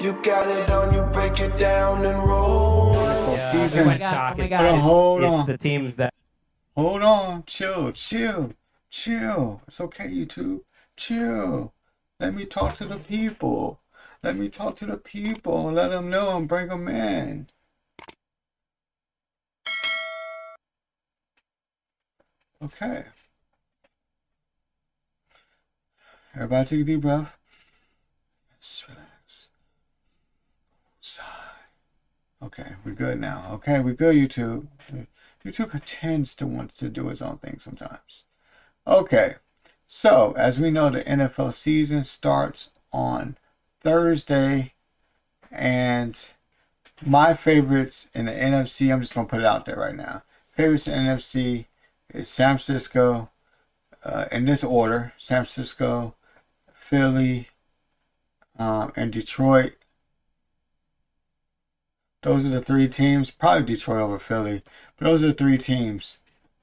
You got it on, you break it down and roll. Season. Oh my God. Oh my God. Hold It's on. the teams that Hold on. Chill. It's okay, YouTube. Chill. Let me talk to the people. Let them know and bring them in. Okay. Everybody take a deep breath. Let's relax. Sigh. Okay, we're good now. Okay, we're good, YouTube. YouTube tends to want to do its own thing sometimes. Okay, so as we know, the NFL season starts on Thursday, and my favorites in the NFC, I'm just going to put it out there right now. Favorites in the NFC is San Francisco, in this order: San Francisco, Philly, and Detroit. Those are the three teams. Probably Detroit over Philly, but those are the three teams.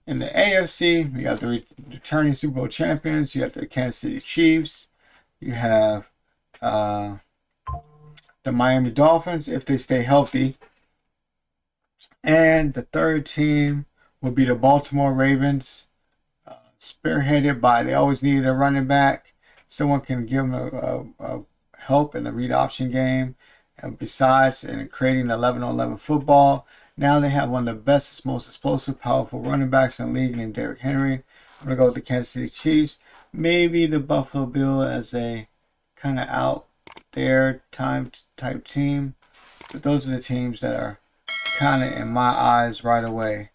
In the AFC, you got the returning Super Bowl champions. You got the Kansas City Chiefs. You have the Miami Dolphins if they stay healthy. And the third team will be the Baltimore Ravens, spearheaded by, they always needed a running back. Someone can give them a help in the read option game. And besides, in creating 11-on-11 football, now they have one of the best, most explosive, powerful running backs in the league named Derrick Henry. I'm going to go with the Kansas City Chiefs. Maybe the Buffalo Bill as a kind of out there type team. But those are the teams that are kind of in my eyes right away.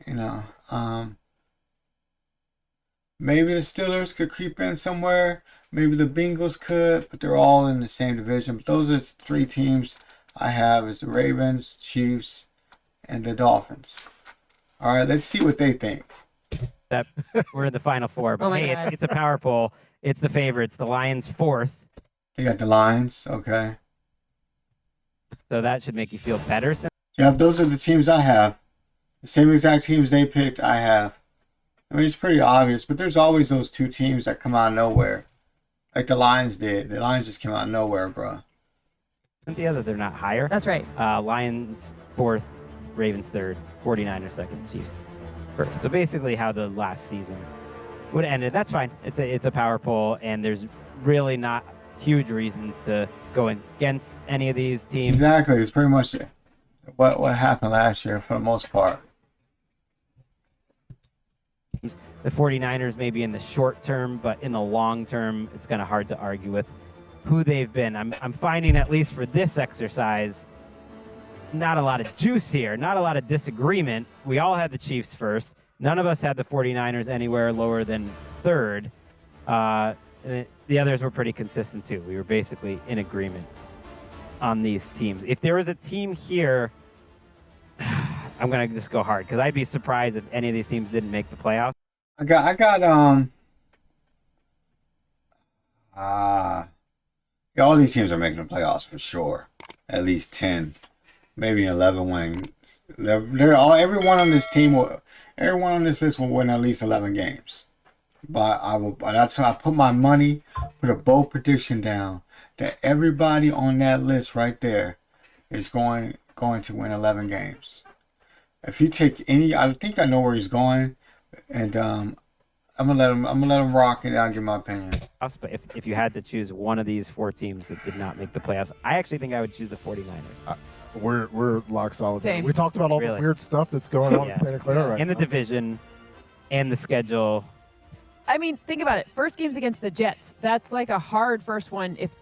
You know, maybe the Steelers could creep in somewhere. Maybe the Bengals could, but they're all in the same division. But those are the three teams I have: is the Ravens, Chiefs, and the Dolphins. All right, let's see what they think. that we're in the final four. But Oh my hey, God. it's a power poll. It's the favorites. The Lions fourth, You got the Lions, okay. so that should make you feel better. Yeah, those are the teams I have. The same exact teams they picked, I have. I mean, it's pretty obvious, but there's always those two teams that come out of nowhere. Like the Lions did. The Lions just came out of nowhere, bro. And the other, they're not higher. That's right. Lions fourth, Ravens third, 49ers second, Chiefs first. So basically how the last season would have ended. That's fine. It's a power poll, and there's really not huge reasons to go against any of these teams. Exactly. It's pretty much what happened last year for the most part. The 49ers maybe in the short term, but in the long term, it's kind of hard to argue with who they've been. I'm finding, at least for this exercise, not a lot of juice here, not a lot of disagreement. We all had the Chiefs first. None of us had the 49ers anywhere lower than third. The others were pretty consistent too. We were basically in agreement on these teams. If there was a team here, I'm going to just go hard because I'd be surprised if any of these teams didn't make the playoffs. I got yeah, all these teams are making the playoffs for sure. At least 10, maybe 11 wins. Everyone on this list will win at least 11 games. But that's why I put my money, put a bold prediction down that everybody on that list right there is going to win 11 games. If you take any, I think I know where he's going, and I'm gonna let him rock, and I'll give my opinion. But if you had to choose one of these four teams that did not make the playoffs, I actually think I would choose the 49ers. We're lock solid. Same. We talked about all Really? the weird stuff that's going on Yeah. in Santa Clara right In the now. division and the schedule. I mean, think about it. First game's against the Jets. That's like a hard first one. If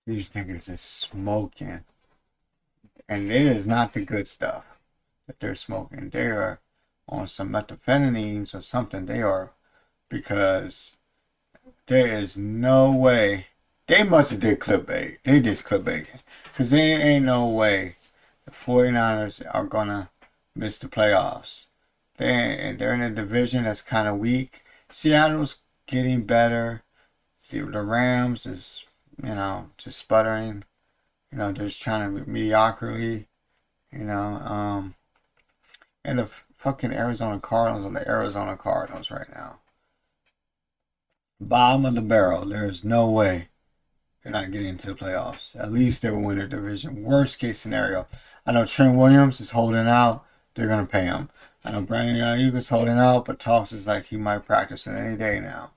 You just think it's just smoking, and it is not the good stuff that they're smoking. They are on some methamphetamines or something. They are, because there is no way. They must have did clickbait. They just clickbaiting. Because there ain't no way the 49ers are going to miss the playoffs. They're in a division that's kind of weak. Seattle's getting better. The Rams is, just sputtering. They're just trying to be mediocrity. And the fucking Arizona Cardinals are the Arizona Cardinals right now. Bottom of the barrel. There's no way they're not getting into the playoffs. At least they will win their division. Worst case scenario, I know Trent Williams is holding out. They're gonna pay him. I know Brandon Ayuk is holding out, but talks is like he might practice it any day now.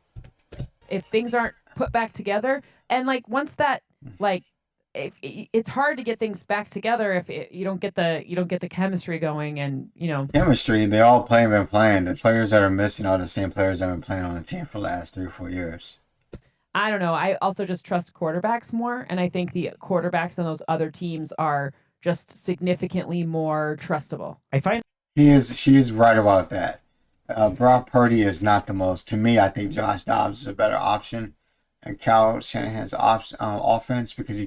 If things aren't put back together, and like once that like if it's hard to get things back together if you don't get the chemistry going, and Chemistry, they all been playing. The players that are missing are the same players that have been playing on the team for the last 3 or 4 years. I don't know. I also just trust quarterbacks more, and I think the quarterbacks on those other teams are just significantly more trustable. I find She is right about that. Brock Purdy is not the most. To me, I think Josh Dobbs is a better option, and Kyle Shanahan's offense, because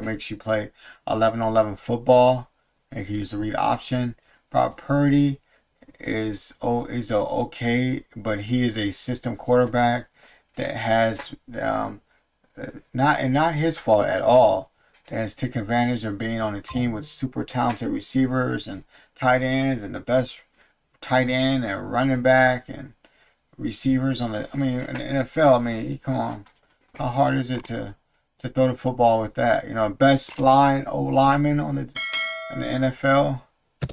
makes you play 11-on-11 football, and he use the read option. Brock Purdy is okay, but he is a system quarterback that has not his fault at all. That has taken advantage of being on a team with super talented receivers and tight ends, and the best tight end and running back and receivers in the NFL. Come on. How hard is it to throw the football with that? Best lineman in the NFL.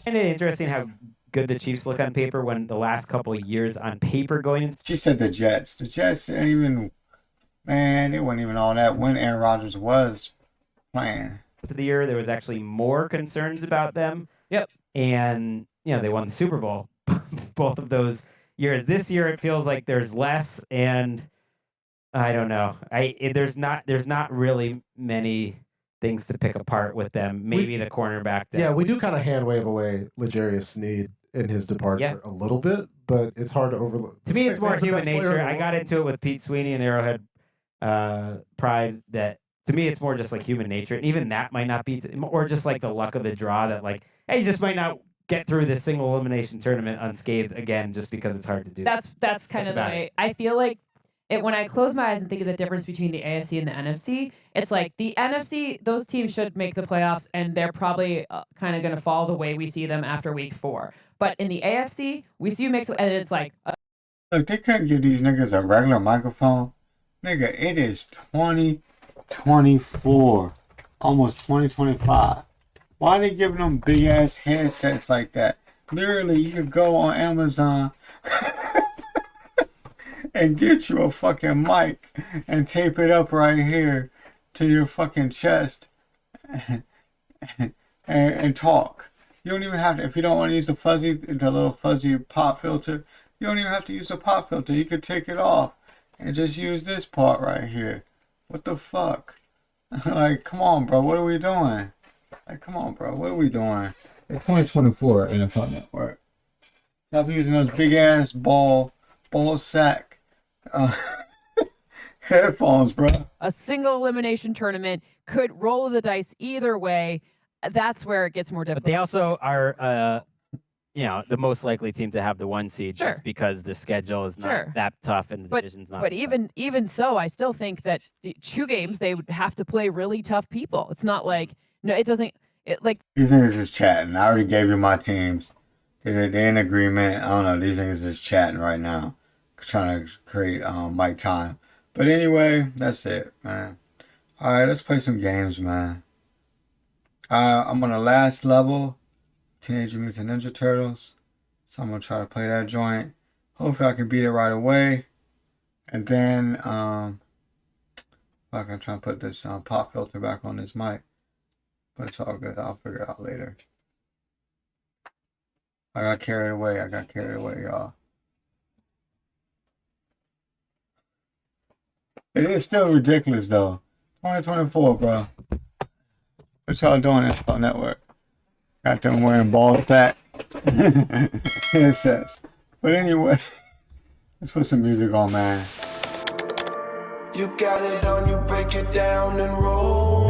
find it interesting how good the Chiefs look on paper when the last couple of years on paper going into She said the Jets. The Jets didn't even, man, they weren't even all that when Aaron Rodgers was playing. the year, there was actually more concerns about them. Yep. And they won the Super Bowl both of those years. This year it feels like there's less, and I don't know. There's not really many things to pick apart with them. Maybe the cornerback. We do kind of hand wave away L'Jarius Sneed in his departure a little bit, but it's hard to overlook. To me, it's more human nature. I got into it with Pete Sweeney and Arrowhead Pride. That to me, it's more just like human nature, and even that might not be, or just like the luck of the draw. That like, hey, you just might not get through this single elimination tournament unscathed again, just because it's hard to do. That's kind of the way I feel like. When I close my eyes and think of the difference between the AFC and the NFC, it's like the NFC, those teams should make the playoffs, and they're probably kind of going to fall the way we see them after week 4. But in the AFC, we see you mix, and it's like... Look, they couldn't give these niggas a regular microphone. Nigga, it is 2024, almost 2025. Why are they giving them big-ass headsets like that? Literally, you could go on Amazon... and get you a fucking mic and tape it up right here to your fucking chest and talk. You don't even have to, if you don't want to use the little fuzzy pop filter, you don't even have to use a pop filter. You could take it off and just use this part right here. What the fuck? Like, come on, bro. What are we doing? Like, come on, bro. What are we doing? It's 2024 NFL Network. Stop using those big ass ball sack headphones, bro. A single elimination tournament could roll the dice either way. That's where it gets more difficult. But they also are, the most likely team to have the 1 seed, just because the schedule is not that tough and the division's not. But even so, I still think that 2 games they would have to play really tough people. It's not like it doesn't. These niggas just chatting. I already gave you my teams. They're in agreement. I don't know. These niggas just chatting right now, trying to create mic time. But anyway, that's it, man. Alright, let's play some games, man. I'm on the last level, Teenage Mutant Ninja Turtles. So I'm gonna try to play that joint. Hopefully I can beat it right away. And then I'm trying to put this pop filter back on this mic. But it's all good. I'll figure it out later. I got carried away, y'all. It is still ridiculous, though. 2024, bro. What y'all doing at NFL Network? Got them wearing ball sack headsets. But anyway, let's put some music on, man. You got it on, you break it down and roll.